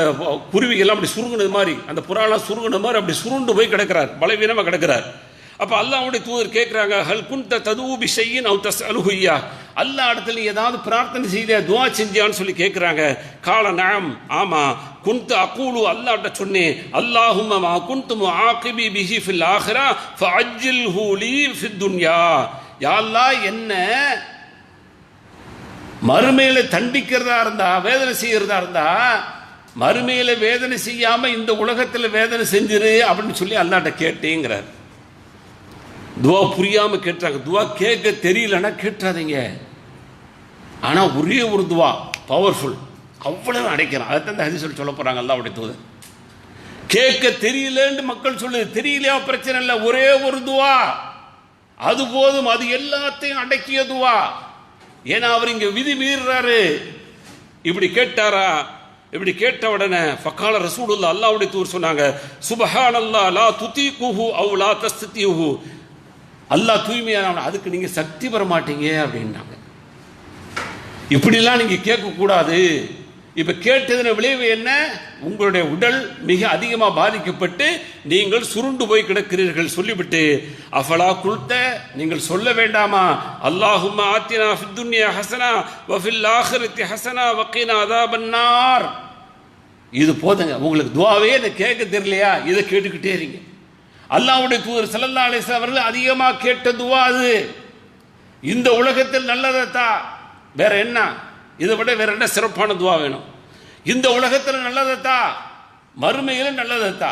குருவிகள்லாம் அப்படி சுருங்குனது மாதிரி, அந்த புறாலாம் சுருங்குன மாதிரி அப்படி சுருண்டு போய் கிடக்கிறார், பலவீனமா கிடக்கிறார். அப்ப அல்லாஹ்வுடைய தூதர் கேட்கிறாங்க, ஹல் குன்த ததூ பி ஷைஇன் அவ் தஸ்அலுஹு இய்யா, அல்லாஹ் இடத்துல ஏதாவது பிரார்த்தனை செய்த, துஆ செஞ்சியான்னு சொல்லி கேட்கிறாங்க. கால நஅம், ஆமா. குன்த அகூலு, அல்லாஹ்ட்ட சொன்னேன், அல்லாஹும்ம மா குன்து முஆகிபி பிஹி ஃபில் ஆখিরা ஃபஅஜ்ஜில்ஹு லீ ஃபித் துன்யா, யா அல்லாஹ் என்ன மறுமையில தண்டிக்கிறதா இருந்தா, வேதனை செய்யறதா இருந்தா, மறுமையில வேதனை செய்யாம இந்த உலகத்துல வேதனை செஞ்சிரு அப்படின்னு சொல்லி அல்லாஹ்ட்ட கேட்டேங்கிறார். துவா புரியாம கேட்டாங்க. துவா கேட்க தெரியலன்னா கேட்டாதீங்க. ஆனா ஒரே ஒரு துவா பவர்ஃபுல், அவ்வளவு அடைக்கிறான். அதைத்தான் இந்த ஹதீஸ்ல சொல்ல போறாங்க அல்லாஹ்வுடைய தூதர். கேட்க தெரியலன்னு மக்கள் சொல்லுது, தெரியலையா பிரச்சனை இல்லை, ஒரே ஒரு துவா அது போதும், அது எல்லாத்தையும் அடக்கிய துவா. ஏன்னா அவர் இங்க விதி மீறாரு. இப்படி கேட்டாரா? இப்படி கேட்ட உடனே ஃபகால ரசூலுல்லாஹ், அல்லாஹ்வுடைய தூதர் சொன்னாங்க, சுப்ஹானல்லாஹ் லா துதீகுஹு அவ் லா தஸ்தீஹு, அல்லாஹ் தூய்மையானவன், அதுக்கு நீங்க சக்தி பெற மாட்டீங்க அப்படின்னாங்க. இப்படிலாம் நீங்க கேட்க கூடாது. இப்ப கேட்டதின் விளைவு என்ன? உங்களுடைய உடல் மிக அதிகமாக பாதிக்கப்பட்டு நீங்கள் சுருண்டு போய் கிடக்கிறீர்கள். சொல்லிவிட்டு அஃபலா குல்த, நீங்கள் சொல்ல வேண்டாமா, அல்லாஹும்ம ஆத்தினா ஃபித் துன்யா ஹஸனா வ ஃபில் ஆখিরাতি ஹஸனா வ கினா அஸாபன்னார். இது போதுங்க, உங்களுக்கு துஆவே இதை கேட்க தெரியலையா? இதை கேட்டுக்கிட்டே இருங்க. அல்லாஹ்வுடைய தூதர் ஸல்லல்லாஹு அலைஹி வஸல்லம் அவர்கள் அதிகமாக கேட்ட துஆ அது. இந்த உலகத்தில் நல்லதத்தா, வேற என்ன, இதை விட வேற என்ன சிறப்பான துவா வேணும்? இந்த உலகத்தில் நல்லதத்தா, மறுமையில நல்லதத்தா,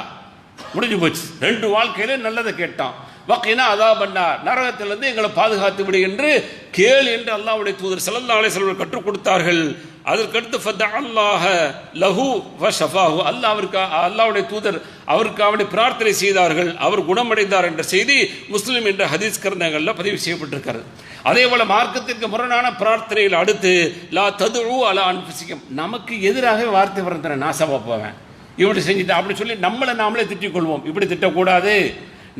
முடிஞ்சு போச்சு. ரெண்டு வாழ்க்கையில நல்லதை கேட்டான். வக்கினா அஸாபன்னார், நரகத்திலிருந்து எங்களை பாதுகாத்து விடு என்று கேள் என்று அல்லாஹ்வுடைய தூதர் ஸல்லல்லாஹு அலைஹி வஸல்லம் கற்றுக் கொடுத்தார்கள். அதற்கடுத்து ஃபதஅல்லாஹ லஹு வஷஃபாஹு, அல்லாஹ்வுடைய தூதர் அவருக்கு அவனை பிரார்த்தனை செய்தார்கள், அவர் குணமடைந்தார் என்ற செய்தி முஸ்லிம் என்ற ஹதீஸ் கிரந்தங்களில் பதிவு செய்யப்பட்டிருக்கிறது. அதே போல மார்க்கத்திற்கு முரணான பிரார்த்தனையில் அடுத்து லா ததுஉ அலா அன்ஃபுசிக்கும், நமக்கு எதிராக வார்த்தை வரந்தன நாசமா போவேன், இப்படி செஞ்சுட்டா அப்படி சொல்லி நம்மளை நாமளே திட்டிக் கொள்வோம். இப்படி திட்டக்கூடாது.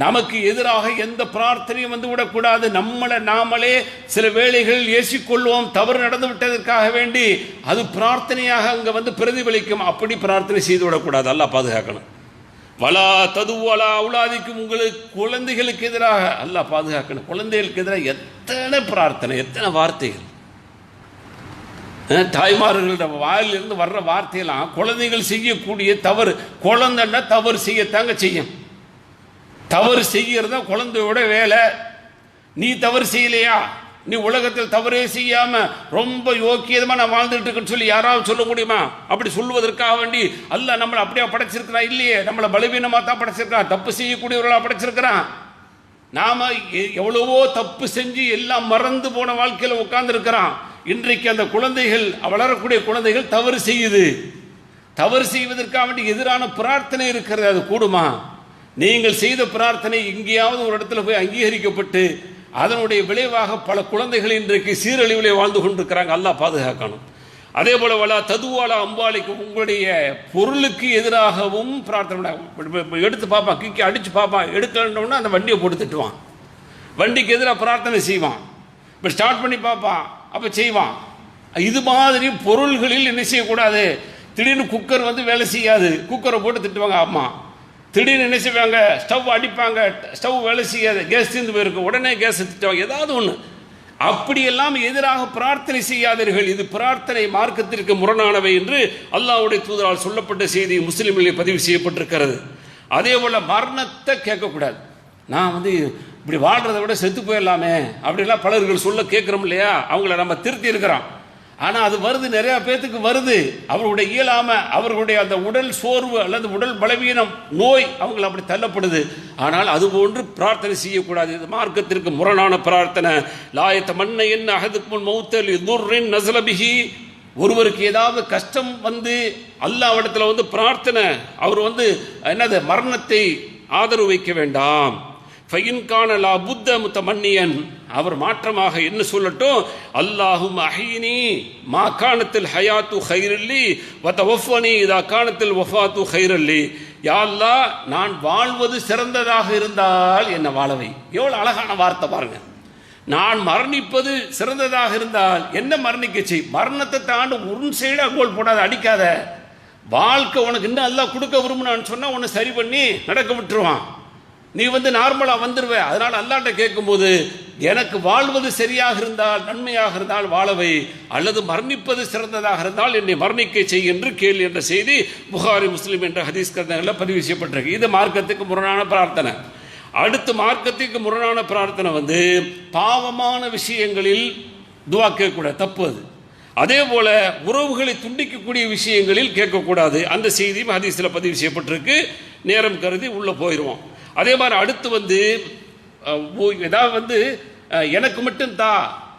நமக்கு எதிராக எந்த பிரார்த்தனையும் வந்து விடக்கூடாது. நம்மளை நாமளே சில வேளைகளில் ஏசிக்கொள்வோம், தவறு நடந்து விட்டதற்காக வேண்டி. அது பிரார்த்தனையாக அங்க வந்து பிரதிபலிக்கும். அப்படி பிரார்த்தனை செய்து விடக்கூடாது. அல்லாஹ் பாதுகாக்கணும். வலா தது வலா அவுலாதிக்கும், உங்களுக்கு குழந்தைகளுக்கு எதிராக அல்லாஹ் பாதுகாக்கணும். குழந்தைகளுக்கு எதிராக எத்தனை பிரார்த்தனை, எத்தனை வார்த்தைகள், தாய்மார்களோட வாயிலிருந்து வர்ற வார்த்தையெல்லாம் குழந்தைகள் செய்யக்கூடிய தவறு. குழந்தைன்னா தவறு செய்யத்தாங்க செய்யும். தவறு செய்யறதா குழந்தையோட வேலை. நீ தவறு செய்யலையா, நீ உலகத்தில் தவறே செய்யாம ரொம்ப யோக்கியமா நான் வாழ்ந்துட்டு இருக்கேன்னு சொல்லி யாராவது சொல்ல முடியுமா? அப்படி சொல்லுவதற்காக வேண்டி அல்லாஹ் நம்மளை அப்படியே படைச்சிருக்கிறான்? இல்லையே, நம்மளை பலவீனமா தான் படைச்சிருக்கான், தப்பு செய்யக்கூடியவர்களா படைச்சிருக்கிறான். நாம எவ்வளவோ தப்பு செஞ்சு எல்லாம் மறந்து போன வாழ்க்கையில உட்கார்ந்து இருக்கிறான். இன்றைக்கு அந்த குழந்தைகள், வளரக்கூடிய குழந்தைகள் தவறு செய்யுது. தவறு செய்வதற்காக வேண்டி எதிரான பிரார்த்தனை இருக்கிறது. அது கூடுமா? நீங்கள் செய்த பிரார்த்தனை எங்கேயாவது ஒரு இடத்துல போய் அங்கீகரிக்கப்பட்டு அதனுடைய விளைவாக பல குழந்தைகள் இன்றைக்கு சீரழிவிலே வாழ்ந்து கொண்டிருக்கிறாங்க. அல்லாஹ் பாதுகாக்கணும். அதே போல வலா ததுவாலா அம்பாலிக்கும், உங்களுடைய பொருளுக்கு எதிராகவும் பிரார்த்தனை. எடுத்து பார்ப்பான், கிக்கி அடிச்சு பார்ப்பான், எடுக்கலன்னா அந்த வண்டியை போட்டு திட்டுவான், வண்டிக்கு எதிராக பிரார்த்தனை செய்வான். இப்போ ஸ்டார்ட் பண்ணி பார்ப்பான், அப்போ செய்வான். இது மாதிரி பொருள்களில் என்ன செய்யக்கூடாது? திடீர்னு குக்கர் வந்து வேலை செய்யாது, குக்கரை போட்டு திட்டுவாங்க அம்மா. திடீர்னு என்ன செய்வாங்க? ஸ்டவ் அடிப்பாங்க, ஸ்டவ் வேலை செய்யாது, கேஸ் தீர்ந்து போயிருக்கு, உடனே கேஸ் திட்டுவாங்க, ஏதாவது ஒன்று. அப்படியெல்லாம் எதிராக பிரார்த்தனை செய்யாதீர்கள். இது பிரார்த்தனை மார்க்கத்திற்கு முரணானவை என்று அல்லாஹ்வுடைய தூதரால் சொல்லப்பட்ட செய்தி முஸ்லிமிலே பதிவு செய்யப்பட்டிருக்கிறது. அதே போல மரணத்தை கேட்கக்கூடாது. நான் வந்து இப்படி வாழ்றதை விட செத்து போயிடலாமே அப்படிலாம் பலர்கள் சொல்ல கேட்குறோம் இல்லையா? அவங்கள நம்ம திருத்தி இருக்கிறோம். ஆனால் அது வருது, நிறைய பேத்துக்கு வருது. அவர்களுடைய இயலாம, அவர்களுடைய அந்த உடல் சோர்வு அல்லது உடல் பலவீனம், நோய் அவங்களை அப்படி தள்ளப்படுது. ஆனால் அதுபோன்று பிரார்த்தனை செய்யக்கூடாது. இது மார்க்கத்திற்கு முரணான பிரார்த்தனை. லாயத்த மண்ணை என்ன அகதுக்குள் மௌத்தல் துர்ரின் நசலபிஹி, ஒருவருக்கு ஏதாவது கஷ்டம் வந்து அல்லாஹ்விடத்தில் வந்து பிரார்த்தனை, அவர் வந்து என்னது மரணத்தை ஆதரவு வைக்க வேண்டாம். ஃபைன்கான லா புத்த முத்தமன்னியன், அவர் மாற்றமாக என்ன சொல்லட்டும், அல்லாஹும் அஹீனி மா கானத்தில் ஹயாத்து ஹைரல்லி வதவஃபனி இதா கானத்தில் வஃபாத்து ஹைரல்லி. யா அல்லாஹ், நான் வாழ்வது சிறந்ததாக இருந்தால் என்ன வாழவை. எவ்வளவு அழகான வார்த்தை பாருங்க. நான் மரணிப்பது சிறந்ததாக இருந்தால் என்ன மரணிக்க செய். மரணத்தை தாண்டி ஒரு சைடா கோல் போடாத, அடிக்காத. வாழ்க்கை உனக்கு இன்னும் அல்லாஹ் கொடுக்க விரும்பினான்னு சொன்னா உன்னை சரி பண்ணி நடக்க விட்டுருவான். நீ வந்து நார்மலா வந்துடுவ. அதனால அல்லாஹ்ட்ட கேட்கும்போது, எனக்கு வாழ்வது சரியாக இருந்தால், நன்மையாக இருந்தால் வாழவை, அல்லது மரணிப்பது சிறந்ததாக இருந்தால் என்னை மரணிக்க செய் என்று கேள் என்ற செய்தி புகாரி முஸ்லிம் என்ற ஹதீஸ் கிரந்தங்களில் பதிவு செய்யப்பட்டிருக்கு. இது மார்க்கத்துக்கு முரணான பிரார்த்தனை. அடுத்து மார்க்கத்துக்கு முரணான பிரார்த்தனை வந்து பாவமான விஷயங்களில் துவா கேட்கக்கூடாது, தப்பு அது. அதே போல உறவுகளை துண்டிக்கக்கூடிய விஷயங்களில் கேட்கக்கூடாது. அந்த செய்தியும் ஹதீஸில் பதிவு செய்யப்பட்டிருக்கு. நேரம் கருதி உள்ள போயிடுவோம். அதே மாதிரி அடுத்து வந்து ஏதாவது வந்து எனக்கு மட்டும் தா,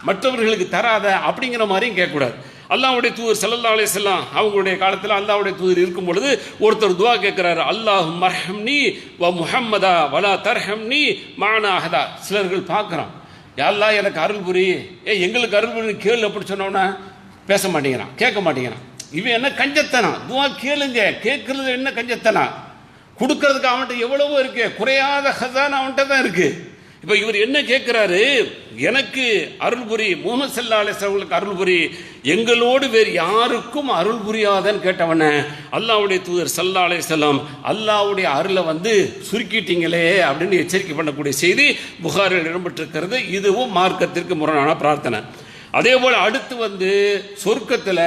மற்றவர்களுக்கு தராத அப்படிங்கிற மாதிரியும் கேட்கக்கூடாது. அல்லாஹ்வுடைய தூதர் ஸல்லல்லாஹு அலைஹி வஸல்லம் அவங்களுடைய காலத்தில் அல்லாஹ்வுடைய தூதர் இருக்கும் பொழுது ஒருத்தர் துவா கேட்கிறாரு, அல்லாஹும் மர்ஹம்னி வ முஹம்மதா வலா தர்ஹம்னி மானா அஹதா. சிலர்கள் பார்க்குறான், யா அல்லாஹ் எனக்கு அருள் புரி, எங்களுக்கு அருள் புரி கேளு அப்படி சொன்னோன்னா பேச மாட்டேங்கிறான், கேட்க மாட்டேங்கிறான். இவன் என்ன கஞ்சத்தனம்? துவா கேளுங்க, கேட்கறது என்ன கஞ்சத்தனம்? கொடுக்கறதுக்கு அவன்கிட்ட எவ்வளவோ இருக்கு, குறையாத ஹசானா அவன்கிட்ட தான் இருக்கு. இப்போ இவர் என்ன கேட்கிறாரு, எனக்கு அருள் புரி, முகமது ஸல்லல்லாஹு அலைஹி வஸல்லம் அருள் புரி, எங்களோடு வேறு யாருக்கும் அருள் புரியாதன்னு கேட்டவன அல்லாஹ்வுடைய தூதர் ஸல்லல்லாஹு அலைஹி வஸல்லம் அல்லாஹ்வுடைய அருளை சுருக்கிட்டீங்களே அப்படின்னு எச்சரிக்கை பண்ணக்கூடிய செய்தி புகாரில் இடம்பெற்றிருக்கிறது. இதுவும் மார்க்கத்திற்கு முரணான பிரார்த்தனை. அதே போல் அடுத்து சொர்க்கத்தில்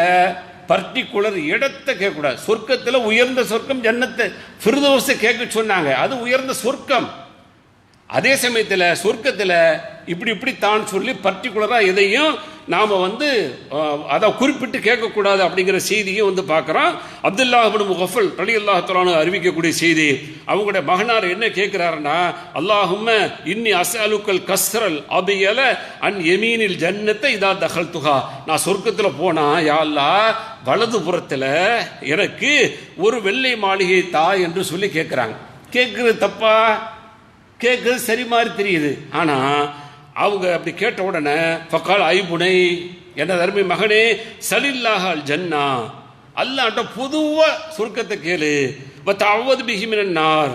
பர்டிகுலர் இடத்தை கேட்கக்கூடாது. சொர்க்கத்தில் உயர்ந்த சொர்க்கம் ஜன்னத்தை ஃபிர்தௌஸை கேட்க சொன்னாங்க, அது உயர்ந்த சொர்க்கம். அதே சமயத்தில் சொர்க்கத்தில் இப்படி தான் சொல்லி பர்டிகுலராக எதையும் நாம் அதை குறிப்பிட்டு கேட்கக்கூடாது அப்படிங்கிற செய்தியும் பார்க்குறோம். அப்துல்லாஹ் இப்னு முகஃபல் ரலியல்லாஹு தஆலா அன்ஹு அறிவிக்கக்கூடிய செய்தி. அவங்களுடைய மகனார் என்ன கேட்குறாருன்னா, அல்லாஹும்ம இன்னி அஸ்அலுக்கல் கஸ்ரல் அபியல அன் யமீனில் ஜன்னத்தை இதா தகல்துஹா. நான் சொர்க்கத்தில் போனா யா அல்லாஹ் வலது புறத்தில் எனக்கு ஒரு வெள்ளை மாளிகை தா என்று சொல்லி கேட்குறாங்க. கேட்குறது தப்பா? கேட்குறது சரி மாதிரி தெரியுது. ஆனால் அவங்க அப்படி கேட்ட உடனே ஃபக்கால் ஐபுனை, என்ற தர்மி மகனே, சலில்லாஹல் ஜன்னா, அல்லாட்ட பொதுவாக சொர்க்கத்தை கேளு, வத்தஅவது பிஹி மினன்னார்,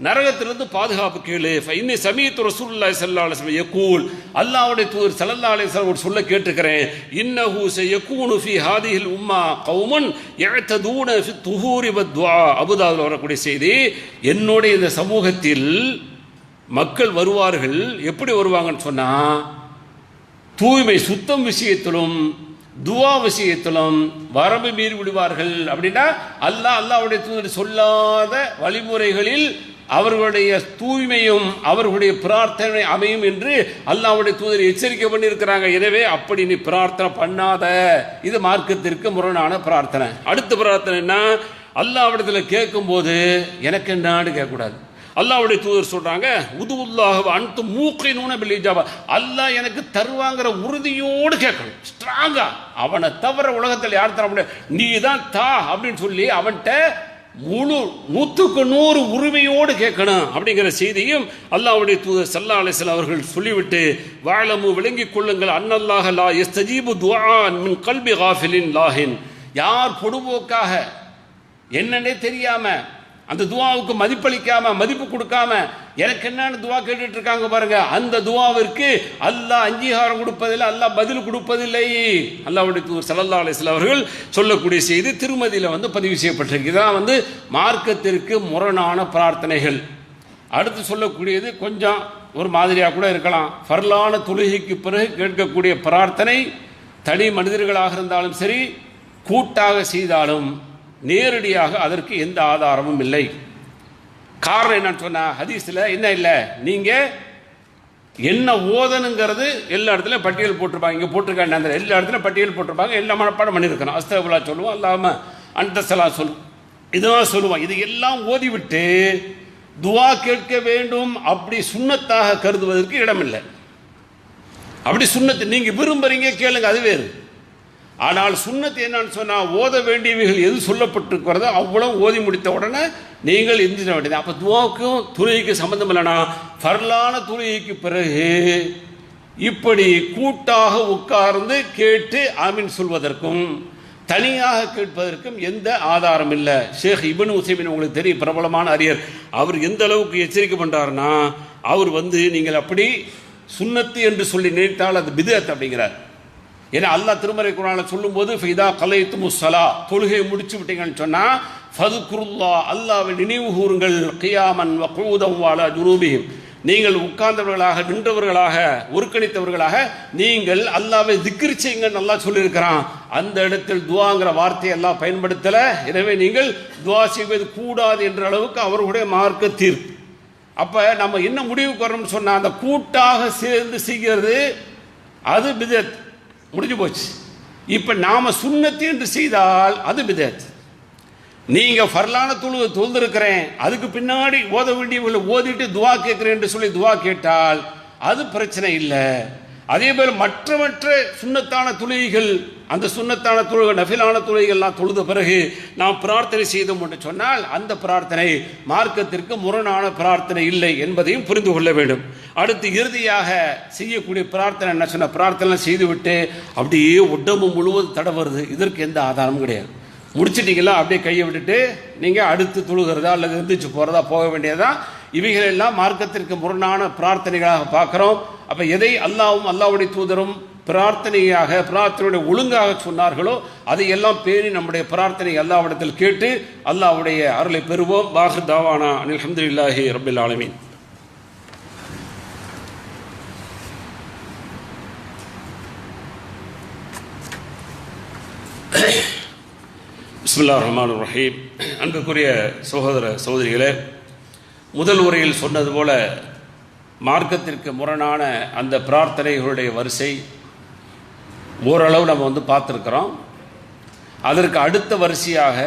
நரகத்திலிருந்து பாதுகாப்பு கேளு. இன்னி சமீத்து ரசூலுல்லாஹி ஸல்லல்லாஹு அலைஹி வஸல்லம் யகூல், அல்லாஹ்வுடைய தூதர் ஸல்லல்லாஹு அலைஹி வஸல்லம் சொல்ல கேட்டிருக்கிறேன், இன்னஹு சயகூனு ஃபீ ஹாதிஹில் உம்மா கௌமன் யஅதூன ஃபி துஹூரி வத்துஆ. அபூதாவுல வரக்கூடிய செய்தி, என்னுடைய இந்த சமூகத்தில் மக்கள் வருவார்கள். எப்படி வருவாங்கன்னு சொன்னா, தூய்மை சுத்தம் விஷயத்திலும் துவா விஷயத்திலும் வரம்பு மீறி விடுவார்கள். அப்படின்னா அல்லாஹ்வுடைய தூதர் சொல்லாத வழிமுறைகளில் அவர்களுடைய தூய்மையும் அவர்களுடைய பிரார்த்தனை அமையும் என்று அல்லாஹ்வுடைய தூதர் எச்சரிக்கை பண்ணியிருக்கிறாங்க. எனவே அப்படி நீ பிரார்த்தனை பண்ணாத, இது மார்க்கத்திற்கு முரணான பிரார்த்தனை. அடுத்த பிரார்த்தனை என்ன, அல்லாஹ்விடத்தில் கேட்கும்போது எனக்கு என்னான்னு கேட்கக்கூடாது. அல்லாஹ்வுடைய தூதர் சொல்றாங்க, உதுல்லாஹ் அன்து மூக்கினூன பில் இஜாபா, அல்லாஹ் எனக்கு தருவாங்கிற உறுதியோடு கேட்கணும், ஸ்ட்ராங்கா. அவனை தவிர உலகத்தில் யார் தர முடியாது, நீ தான் தா அப்படின்னு சொல்லி அவன்கிட்ட முழு 100% உரிமையோடு கேட்கணும் அப்படிங்கிற செய்தியும் அல்லாஹ்வுடைய தூதர் ஸல்லல்லாஹு அலைஹி வஸல்லம் அவர்கள் சொல்லிவிட்டு, வாழமு விளங்கிக் கொள்ளுங்கள், அன்னல்லாஹ லா யஸ்தஜீபு துஆன் மின் கல்பி காஃபிலின் லாஹின். யார் பொடுபோக்காக என்னன்னே தெரியாம அந்த துவாவுக்கு மதிப்பளிக்காம மதிப்பு கொடுக்காம எனக்கு என்னன்னு துவா கேட்டுட்டு இருக்காங்க பாருங்க, அந்த துவாவிற்கு அல்லாஹ் அங்கீகாரம் கொடுப்பதில்லை, அல்லாஹ் பதில் கொடுப்பதில்லை. அல்லாஹ்வுடைய தூதர் ஸல்லல்லாஹு அலைஹி வஸல்லம் அவர்கள் சொல்லக்கூடிய செய்தி திருமதியில பதிவு செய்யப்பட்டிருக்கு. இதான் மார்க்கத்திற்கு முரணான பிரார்த்தனைகள். அடுத்து சொல்லக்கூடியது கொஞ்சம் ஒரு மாதிரியாக கூட இருக்கலாம். ஃபர்லான தொழுகைக்கு பிறகு கேட்கக்கூடிய பிரார்த்தனை தனி மனிதர்களாக இருந்தாலும் சரி, கூட்டாக செய்தாலும் நேரடியாக அதற்கு எந்த ஆதாரமும் இல்லை. காரணம் என்னன்னு சொன்னா, ஹதீஸில் என்ன இல்லை, நீங்க என்ன ஓதனுங்கிறது எல்லா இடத்துலையும் பட்டியல் போட்டிருப்பாங்க. இங்கே போட்டிருக்காங்க, அந்த எல்லா இடத்துலையும் பட்டியல் போட்டிருப்பாங்க. எல்லா மனப்பாடம் பண்ணியிருக்கணும். அஸ்தக்ஃபிருல்லாஹ் சொல்லுவோம், அல்லாம அன்தஸலாம் சொல்லுவோம், இதெல்லாம் சொல்லுவோம். இது எல்லாம் ஓதிவிட்டு துவா கேட்க வேண்டும் அப்படி சுன்னத்தாக கருதுவதற்கு இடமில்லை. அப்படி சுன்னத்து நீங்க விரும்புறீங்க கேளுங்க, அது வேறு. ஆனால் சுன்னத்து என்னன்னு சொன்னா, ஓத வேண்டியவைகள் எது சொல்லப்பட்டிருக்கிறதோ அவ்வளவு ஓதி முடித்த உடனே நீங்கள் எந்திர வேண்டியது. அப்ப துவாவுக்கும் தொழுகைக்கு சம்பந்தம் இல்லைனா, ஃபர்லான தொழுகைக்கு பிறகு இப்படி கூட்டாக உட்கார்ந்து கேட்டு ஆமீன் சொல்வதற்கும் தனியாக கேட்பதற்கும் எந்த ஆதாரம் இல்லை. ஷேக் இப்னு உஸைமீன் உங்களுக்கு தெரியும், பிரபலமான அறிஞர். அவர் எந்த அளவுக்கு எச்சரிக்கை பண்றாருன்னா, அவர் நீங்கள் அப்படி சுன்னத்து என்று சொல்லி நினைத்தால் அது பித்அத் அப்படிங்கிறார். ஏன்னா அல்லாஹ் திருமறை குர்ஆனில் சொல்லும்போது, ஃபைதா கலைத்துமுஸ் ஸலா, தொழுகையை முடிச்சு விட்டீங்கன்னு சொன்னா, ஃபதுக்குருல்லாஹ், அல்லாஹ்வை நினைவு கூறுங்கள், கியாமன் வ குஊதன் வ அலா ஜுனூபிஹிம், நீங்கள் உட்கார்ந்தவர்களாக நின்றவர்களாக ஒருக்கணித்தவர்களாக நீங்கள் அல்லாஹ்வை திக்ர் செய்யுங்கன்னு அல்லாஹ் சொல்லியிருக்கிறான். அந்த இடத்தில் துஆங்கிற வார்த்தையை அல்லாஹ் பயன்படுத்தல. எனவே நீங்கள் துஆ செய்வது கூடாது என்ற அளவுக்கு அவர்களுடைய மார்க்க தீர்ப்பு. அப்ப நம்ம என்ன முடிவுக்கு வரோம்னு சொன்னா, அந்த கூட்டாக சேர்ந்து செய்கிறது அது பித்அத், முடிஞ்சு போச்சு. இப்ப நாம சுன்னத்து என்று செய்தால் அது பித்அத். நீங்க ஃபர்லான தொழுந்திருக்கிறேன், அதுக்கு பின்னாடி ஓத வேண்டியவங்களை ஓதிட்டு துவா கேட்கிறேன் என்று சொல்லி துவா கேட்டால் அது பிரச்சனை இல்லை. அதே போல மற்ற சுன்னத்தான தொழுகைகள், அந்த சுன்னத்தான தொழுகை நஃபிலான தொழுகைகள்லாம் தொழுத பிறகு நாம் பிரார்த்தனை செய்தோம் என்று சொன்னால் அந்த பிரார்த்தனை மார்க்கத்திற்கு முரணான பிரார்த்தனை இல்லை என்பதையும் புரிந்து கொள்ள வேண்டும். அடுத்து இறுதியாக செய்யக்கூடிய பிரார்த்தனை என்ன சொன்ன, பிரார்த்தனை செய்துவிட்டு அப்படியே உடம்பு முழுவதும் தடவுறது, இதற்கு எந்த ஆதாரமும் கிடையாது. முடிச்சிட்டீங்களா, அப்படியே கையை விட்டுட்டு நீங்கள் அடுத்து தொழுகிறதா அல்லது எந்திரிச்சு போகிறதா போக வேண்டியதா. இவைகளெல்லாம் மார்க்கத்திற்கு முரணான பிரார்த்தனைகளாக பார்க்கிறோம். அப்ப எதை அல்லாஹ்வும் அல்லாஹ்வுடைய தூதரும் பிரார்த்தனையுடைய ஒழுங்காக சொன்னார்களோ அதையெல்லாம் பேணி நம்முடைய பிரார்த்தனை அல்லாஹ்விடத்தில் கேட்டு அல்லாஹ்வுடைய அருளை பெறுவோம். வாஹிர் தாவானா அல்ஹம்துலில்லாஹி ரப்பில் ஆலமீன். பிஸ்மில்லாஹிர் ரஹ்மானிர் ரஹீம். அன்புக்குரிய சகோதர சகோதரிகளே, முதல் உரையில் சொன்னது போல மார்க்கத்திற்கு முரணான அந்த பிரார்த்தனைகளுடைய வரிசை ஓரளவு நம்ம பார்த்துருக்கிறோம். அதற்கு அடுத்த வரிசையாக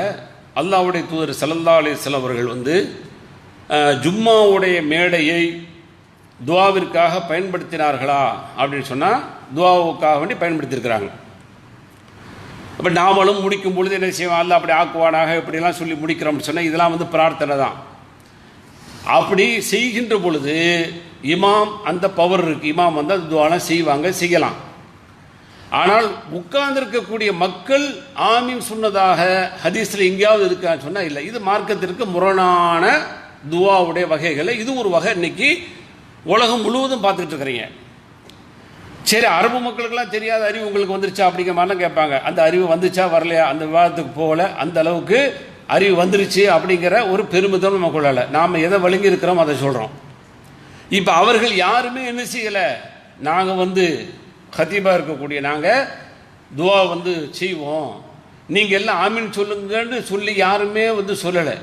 அல்லாஹ்வுடைய தூதர் ஸல்லல்லாஹு அலைஹி வஸல்லம் அவர்கள் ஜும்மாவுடைய மேடையை துஆவிற்காக பயன்படுத்தினார்களா அப்படின்னு சொன்னால் துஆவுக்காக வேண்டி பயன்படுத்தியிருக்கிறாங்க. அப்போ நாமளும் முடிக்கும் பொழுது என்ன செய்வோம், அல்லாஹ் அப்படி ஆக்குவானாக இப்படிலாம் சொல்லி முடிக்கிறோம்னு சொன்னால் இதெல்லாம் பிரார்த்தனை தான். அப்படி செய்கின்ற பொழுது இமாம் அந்த பவர் இருக்குது, இமாம் அந்த துஆலாம் செய்யலாம். ஆனால் உட்கார்ந்திருக்கக்கூடிய மக்கள் ஆமீன் சொன்னதாக ஹதீஸில் எங்கேயாவது இருக்கான்னு சொன்னால் இல்லை. இது மார்க்கத்திற்கு முரணான துஆவுடைய வகைகளை இது ஒரு வகை இன்னைக்கு உலகம் முழுவதும் பார்த்துக்கிட்டு இருக்கிறீங்க. சரி, அரபு மக்களுக்கெல்லாம் தெரியாத அறிவு உங்களுக்கு வந்துருச்சா அப்படிங்கிற மாதிரிலாம் கேட்பாங்க. அந்த அறிவு வந்துச்சா வரலையா அந்த விவாதத்துக்கு போகல. அந்த அளவுக்கு அறிவு வந்துருச்சு அப்படிங்கிற ஒரு பெருமிதம் நம்ம கொள்ளலை. நாம் எதை வழங்கி இருக்கிறோம் அதை சொல்கிறோம். இப்போ அவர்கள் யாருமே என்ன செய்யலை, நாங்கள் ஹத்தீபாக இருக்கக்கூடிய நாங்கள் துவா செய்வோம், நீங்கள் எல்லாம் ஆமீன் சொல்லுங்கன்னு சொல்லி யாருமே சொல்லலை.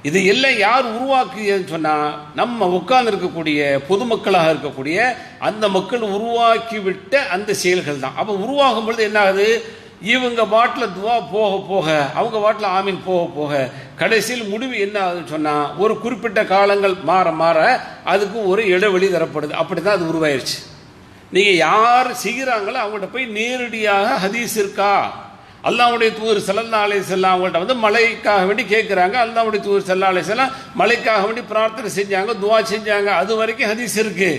இது எல்லாம் யார் உருவாக்குதுன்னு சொன்னால் நம்ம உட்கார்ந்து இருக்கக்கூடிய பொதுமக்களாக இருக்கக்கூடிய அந்த மக்கள் உருவாக்கிவிட்ட அந்த செயல்கள் தான். அப்போ உருவாகும் பொழுது என்ன ஆகுது, இவங்க பாட்டில் துவா போக போக அவங்க பாட்டில் ஆமீன் போக போக கடைசியில் முடிவு என்ன ஆகுதுன்னு சொன்னால் ஒரு குறிப்பிட்ட காலங்கள் மாற மாற அதுக்கு ஒரு இடைவெளி தரப்படுது. அப்படி தான் அது உருவாயிருச்சு. நீங்கள் யார் செய்கிறாங்களோ அவங்கள்ட்ட போய் நேரடியாக ஹதீஸ் இருக்கா, அல்லாஹ்வுடைய தூதர் ஸல்லல்லாஹு அலைஹி வஸல்லம் அவங்கள்ட்ட மழைக்காக வேண்டி கேட்குறாங்க, அல்லாஹ்வுடைய தூதர் ஸல்லல்லாஹு அலைஹி வஸல்லம் மழைக்காக வேண்டி பிரார்த்தனை செஞ்சாங்க, துவா செஞ்சாங்க, அது வரைக்கும் ஹதீஸ் இருக்கு.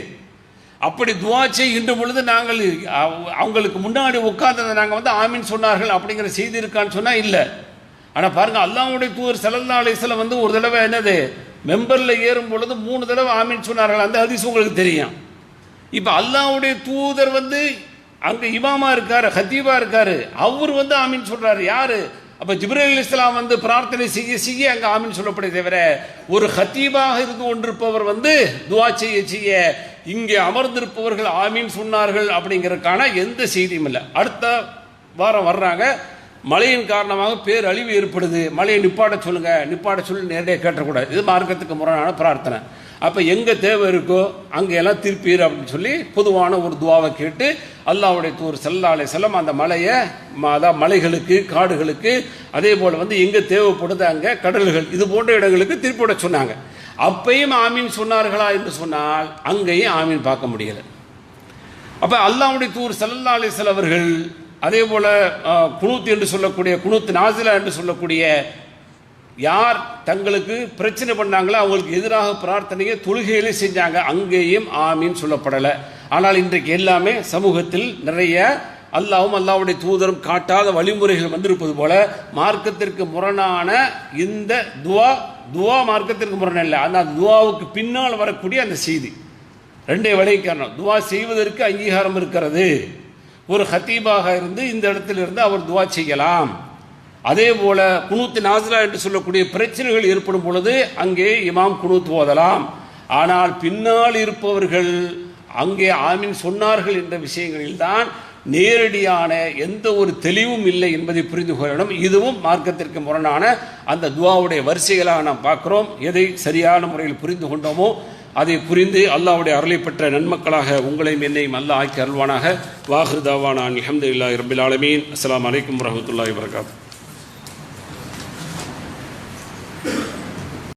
அப்படி துவா செய்கின்ற பொழுது நாங்கள் அவங்களுக்கு முன்னாடி உட்கார்ந்ததை நாங்கள் ஆமீன் சொன்னார்கள் அப்படிங்கிற செய்தி இருக்கான்னு சொன்னால் இல்லை. ஆனால் பாருங்க, அல்லாஹ்வுடைய தூதர் ஸல்லல்லாஹு அலைஹி வஸல்லம் ஒரு தடவை என்னது மெம்பரில் ஏறும் பொழுது 3 தடவை ஆமீன் சொன்னார்கள். அந்த ஹதீஸ் உங்களுக்கு தெரியும். இப்போ அல்லாஹ்வுடைய தூதர் அங்கே இமாமா இருக்காரு, ஹத்தீபா இருக்காரு, அவர் ஆமீன் சொல்றாரு. யாரு? அப்போ ஜிப்ரீல் அலைஹிஸ்ஸலாம் பிரார்த்தனை செய்ய அங்கே ஆமீன் சொல்லப்பட தவிர ஒரு ஹத்தீபாக இருந்து கொண்டிருப்பவர் துவா செய்ய இங்கே அமர்ந்திருப்பவர்கள் ஆமீன் சொன்னார்கள் அப்படிங்கிறதுக்கான எந்த செய்தியும் இல்லை. அடுத்த வாரம் வர்றாங்க, மழையின் காரணமாக பேரழிவு ஏற்படுது, மழையை நிப்பாட்ட சொல்லி நேரடியாக கேட்டக்கூடாது. இது மார்க்கத்துக்கு முரணான பிரார்த்தனை. அப்போ எங்கே தேவை இருக்கோ அங்கெல்லாம் திருப்பீர் அப்படின்னு சொல்லி பொதுவான ஒரு துவாவை கேட்டு அல்லாஹ்வுடைய தூதர் ஸல்லல்லாஹு அலைஹி வஸல்லம் அந்த மலையை அதாவது மலைகளுக்கு காடுகளுக்கு அதே போல் எங்கே தேவைப்படுது அங்கே கடல்கள் இது போன்ற இடங்களுக்கு திருப்பிவிட சொன்னாங்க. அப்பையும் ஆமீன் சொன்னார்களா என்று சொன்னால் அங்கேயும் ஆமீன் பார்க்க முடியலை. அப்போ அல்லாஹ்வுடைய தூதர் ஸல்லல்லாஹு அலைஹி வஸல்லம் அவர்கள் அதே போல் குனூத் என்று சொல்லக்கூடிய குனூத் நாசிலா என்று சொல்லக்கூடிய யார் தங்களுக்கு பிரச்சனை பண்ணாங்களோ அவங்களுக்கு எதிராக பிரார்த்தனையை தொழுகையிலே செஞ்சாங்க, அங்கேயும் ஆமீன் சொல்லப்படலை. ஆனால் இன்றைக்கு எல்லாமே சமூகத்தில் நிறைய அல்லாஹ்வும் அல்லாஹ்வுடைய தூதரும் காட்டாத வழிமுறைகள் வந்திருப்பது போல மார்க்கத்திற்கு முரணான இந்த துவா மார்க்கத்திற்கு முரண் இல்லை. ஆனால் துவாவுக்கு பின்னால் வரக்கூடிய அந்த செய்தி ரெண்டே விளைவிக்கணும். துவா செய்வதற்கு அங்கீகாரம் இருக்கிறது. ஒரு ஹத்தீபாக இருந்து இந்த இடத்திலிருந்து அவர் துவா செய்யலாம். அதே போல குனூத் நாசிலா என்று சொல்லக்கூடிய பிரச்சனைகள் ஏற்படும் பொழுது அங்கே இமாம் குனூத் ஓதலாம். ஆனால் பின்னால் இருப்பவர்கள் அங்கே ஆமீன் சொன்னார்கள் என்ற விஷயங்களில் தான் நேரடியான எந்த ஒரு தெளிவும் இல்லை என்பதை புரிந்து கொள்ளணும். இதுவும் மார்க்கத்திற்கு முரணான அந்த துவாவுடைய வரிசைகளாக நாம் பார்க்கிறோம். எதை சரியான முறையில் புரிந்து கொண்டோமோ அதை புரிந்து அல்லாஹ்வுடைய அருளை பெற்ற நன்மக்களாக உங்களையும் என்னையும் அல்லாஹ் ஆக்கி அருள்வானாக. வாஹிர் தாவானா அல்ஹம்துலில்லாஹி ரப்பில் ஆலமீன். அஸ்ஸலாமு அலைக்கும் வரஹ்மத்துல்லாஹி வபரகாத்துஹு.